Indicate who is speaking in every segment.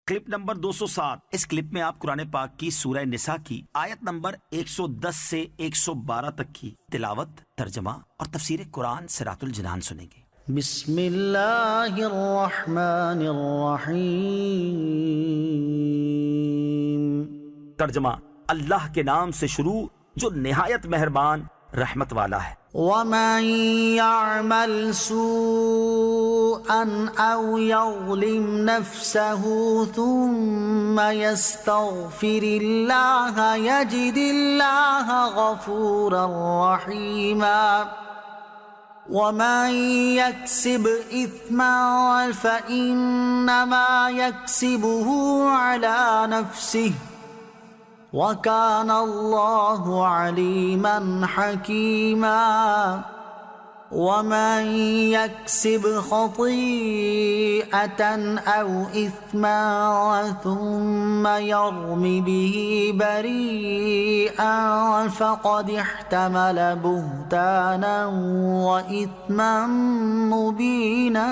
Speaker 1: Clip number 207۔ اس clip میں آپ قرآن پاک کی سورہ نساء کی آیت نمبر 110 سے 112 تک کی تلاوت، ترجمہ اور تفسیر قرآن صراط الجنان سنیں گے۔
Speaker 2: بسم اللہ الرحمن الرحیم۔
Speaker 1: ترجمہ: اللہ کے نام سے شروع جو نہایت مہربان رحمت والا ہے۔
Speaker 2: وَمَن يَعْمَلْ سُوءًا أَوْ يَظْلِمْ نَفْسَهُ ثُمَّ يَسْتَغْفِرِ اللَّهَ يَجِدِ اللَّهَ غَفُورًا رَّحِيمًا وَمَن يَكْسِبْ إِثْمًا فَإِنَّمَا يَكْسِبُهُ عَلَى نَفْسِهِ وَكَانَ اللَّهُ عَلِيمًا حَكِيمًا وَمَن يَكْسِبْ خَطِيئَةً أَوْ إِثْمًا ثُمَّ يَرْمِ بِهِ بَرِيئًا فَقَدِ احْتَمَلَ بُهْتَانًا وَإِثْمًا مُّبِينًا۔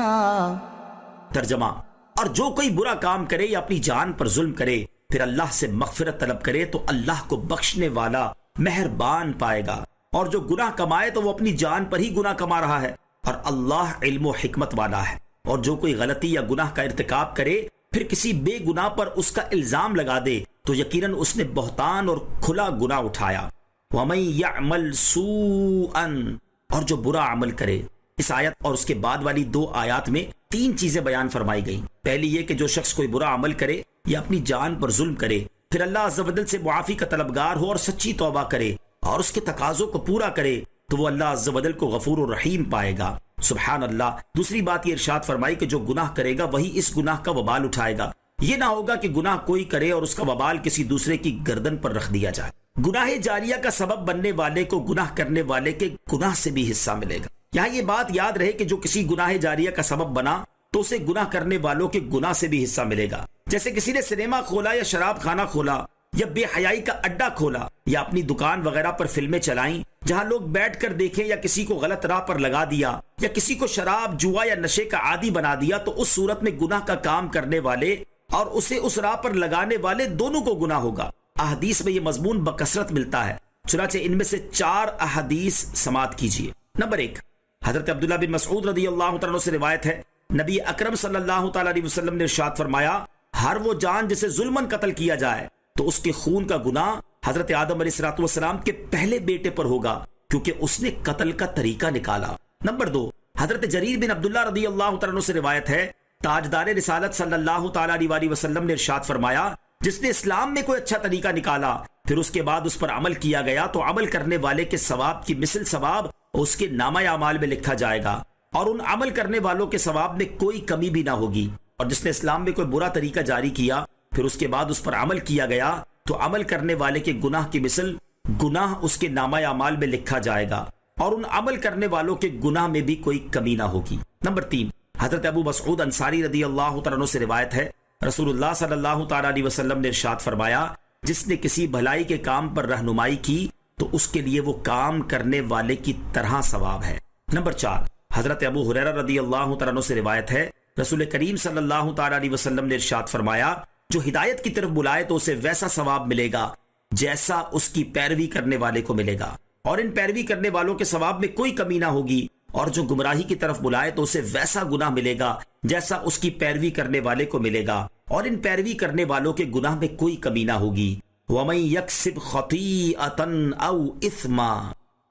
Speaker 1: ترجمہ: اور جو کوئی برا کام کرے یا اپنی جان پر ظلم کرے پھر اللہ سے مغفرت طلب کرے تو اللہ کو بخشنے والا مہربان پائے گا، اور جو گناہ کمائے تو وہ اپنی جان پر ہی گناہ کما رہا ہے، اور اللہ علم و حکمت والا ہے۔ اور جو کوئی غلطی یا گناہ کا ارتکاب کرے پھر کسی بے گناہ پر اس کا الزام لگا دے تو یقیناً اس نے بہتان اور کھلا گناہ اٹھایا۔ وَمَن يَعْمَلْ سُوءًا، اور جو برا عمل کرے۔ اس آیت اور اس کے بعد والی 2 آیات میں 3 چیزیں بیان فرمائی گئیں۔ پہلی یہ کہ جو شخص کوئی برا عمل کرے یا اپنی جان پر ظلم کرے پھر اللہ عز و جل سے معافی کا طلبگار ہو اور سچی توبہ کرے اور اس کے تقاضوں کو پورا کرے تو وہ اللہ عز و جل کو غفور الرحیم پائے گا۔ سبحان اللہ۔ دوسری بات یہ ارشاد فرمائی کہ جو گناہ کرے گا وہی اس گناہ کا وبال اٹھائے گا۔ یہ نہ ہوگا کہ گناہ کوئی کرے اور اس کا وبال کسی دوسرے کی گردن پر رکھ دیا جائے۔ گناہ جاریہ کا سبب بننے والے کو گناہ کرنے والے کے گناہ سے بھی حصہ ملے گا۔ یہاں یہ بات یاد رہے کہ جو کسی گناہ جاریہ کا سبب بنا تو اسے گناہ کرنے والوں کے گناہ سے بھی حصہ ملے گا۔ جیسے کسی نے سنیما کھولا یا شراب خانہ کھولا یا بے حیائی کا اڈا کھولا یا اپنی دکان وغیرہ پر فلمیں چلائیں جہاں لوگ بیٹھ کر دیکھیں، یا کسی کو غلط راہ پر لگا دیا یا کسی کو شراب، جوا یا نشے کا عادی بنا دیا، تو اس صورت میں گناہ کا کام کرنے والے اور اسے اس راہ پر لگانے والے دونوں کو گناہ ہوگا۔ احادیث میں یہ مضمون بکثرت ملتا ہے، چنانچہ ان میں سے 4 احادیث سماعت کیجیے۔ نمبر 1، حضرت عبداللہ بن مسعود رضی اللہ تعالیٰ عنہ سے روایت ہے، نبی اکرم صلی اللہ تعالیٰ علیہ وسلم نے ارشاد فرمایا، ہر وہ جان جسے ظلماً قتل کیا جائے تو اس کے خون کا گناہ حضرت آدم علیہ السلام کے پہلے بیٹے پر ہوگا، کیونکہ اس نے قتل کا طریقہ نکالا۔ نمبر 2، حضرت جریر بن عبداللہ رضی اللہ تعالیٰ عنہ سے روایت ہے، تاجدار رسالت صلی اللہ تعالیٰ علیہ وسلم نے ارشاد فرمایا، جس نے اسلام میں کوئی اچھا طریقہ نکالا پھر اس کے بعد اس پر عمل کیا گیا تو عمل کرنے والے کے ثواب کی مثل ثواب اس کے نامہ اعمال میں لکھا جائے گا، اور ان عمل کرنے والوں کے ثواب میں کوئی کمی بھی نہ ہوگی۔ اور جس نے اسلام میں کوئی برا طریقہ جاری کیا پھر اس کے بعد اس پر عمل کیا گیا تو عمل کرنے والے کے گناہ کی مثل گناہ اس کے نامہ اعمال میں لکھا جائے گا، اور ان عمل کرنے والوں کے گناہ میں بھی کوئی کمی نہ ہوگی۔ نمبر 3، حضرت ابو مسعود انصاری رضی اللہ تعالیٰ عنہ سے روایت ہے، رسول اللہ صلی اللہ تعالیٰ علیہ وسلم نے ارشاد فرمایا، جس نے کسی بھلائی کے کام پر رہنمائی کی تو اس کے لیے وہ کام کرنے والے کی طرح ثواب ہے۔ نمبر 4، حضرت ابو ہریرہ رضی اللہ تعالیٰ عنہ سے روایت ہے، رسول کریم صلی اللہ تعالیٰ علیہ وسلم نے ارشاد فرمایا، جو ہدایت کی طرف بلائے تو اسے ویسا ثواب ملے گا جیسا اس کی پیروی کرنے والے کو ملے گا، اور ان پیروی کرنے والوں کے ثواب میں کوئی کمی نہ ہوگی، اور جو گمراہی کی طرف بلائے تو اسے ویسا گناہ ملے گا جیسا اس کی پیروی کرنے والے کو ملے گا، اور ان پیروی کرنے والوں کے گناہ میں کوئی کمی نہ ہوگی۔ وَمَن يَكْسِبْ خَطِيئَةً أَوْ إِثْمًا،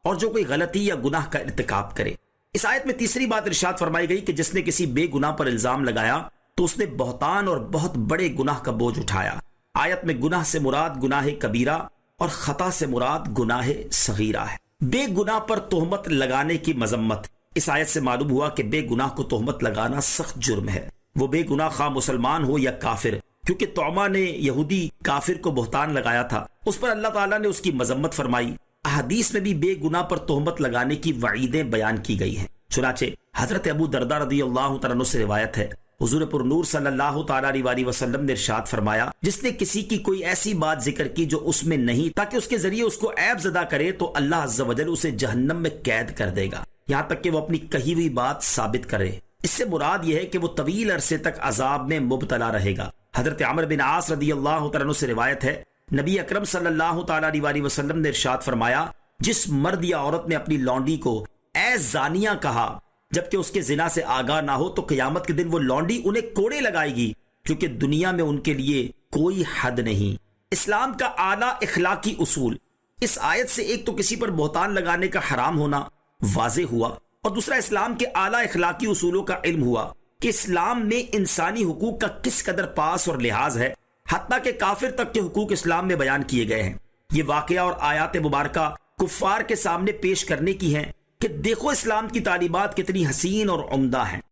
Speaker 1: اور جو کوئی غلطی یا گناہ کا ارتکاب کرے۔ اس آیت میں تیسری بات ارشاد فرمائی گئی کہ جس نے کسی بے گناہ پر الزام لگایا تو اس نے بہتان اور بہت بڑے گناہ کا بوجھ اٹھایا۔ آیت میں گناہ سے مراد گناہ کبیرہ اور خطا سے مراد گناہ صغیرہ ہے۔ بے گناہ پر تہمت لگانے کی مذمت۔ اس آیت سے معلوم ہوا کہ بے گناہ کو تہمت لگانا سخت جرم ہے، وہ بے گناہ خواہ مسلمان ہو یا کافر، کیونکہ طعمہ نے یہودی کافر کو بہتان لگایا تھا، اس پر اللہ تعالیٰ نے اس کی مذمت فرمائی۔ احادیث میں بھی بے گناہ پر تہمت لگانے کی وعیدیں بیان کی گئی ہیں، چنانچہ حضرت ابو درداء رضی اللہ تعالیٰ عنہ سے روایت ہے، حضور پر نور صلی اللہ تعالیٰ علیہ وسلم نے ارشاد فرمایا، جس نے کسی کی کوئی ایسی بات ذکر کی جو اس میں نہیں تاکہ اس کے ذریعے اس کو عیب زدہ کرے تو اللہ عز و جل اسے جہنم میں قید کر دے گا، یہاں تک کہ وہ اپنی کہی ہوئی بات ثابت کرے۔ اس سے مراد یہ ہے کہ وہ طویل عرصے تک عذاب میں مبتلا رہے گا۔ حضرت عمر بن عاص رضی اللہ تعالیٰ عنہ سے روایت ہے، نبی اکرم صلی اللہ تعالیٰ علیہ وسلم نے ارشاد فرمایا، جس مرد یا عورت نے اپنی لونڈی کو اے زانیہ کہا جبکہ اس کے زنا سے آگاہ نہ ہو، تو قیامت کے دن وہ لونڈی انہیں کوڑے لگائے گی، کیونکہ دنیا میں ان کے لیے کوئی حد نہیں۔ اسلام کا اعلیٰ اخلاقی اصول، اس آیت سے ایک تو کسی پر بہتان لگانے کا حرام ہونا واضح ہوا، اور دوسرا اسلام کے اعلیٰ اخلاقی اصولوں کا علم ہوا کہ اسلام میں انسانی حقوق کا کس قدر پاس اور لحاظ ہے، حتیٰ کہ کافر تک کے حقوق اسلام میں بیان کیے گئے ہیں۔ یہ واقعہ اور آیات مبارکہ کفار کے سامنے پیش کرنے کی ہیں کہ دیکھو اسلام کی تعلیمات کتنی حسین اور عمدہ ہیں۔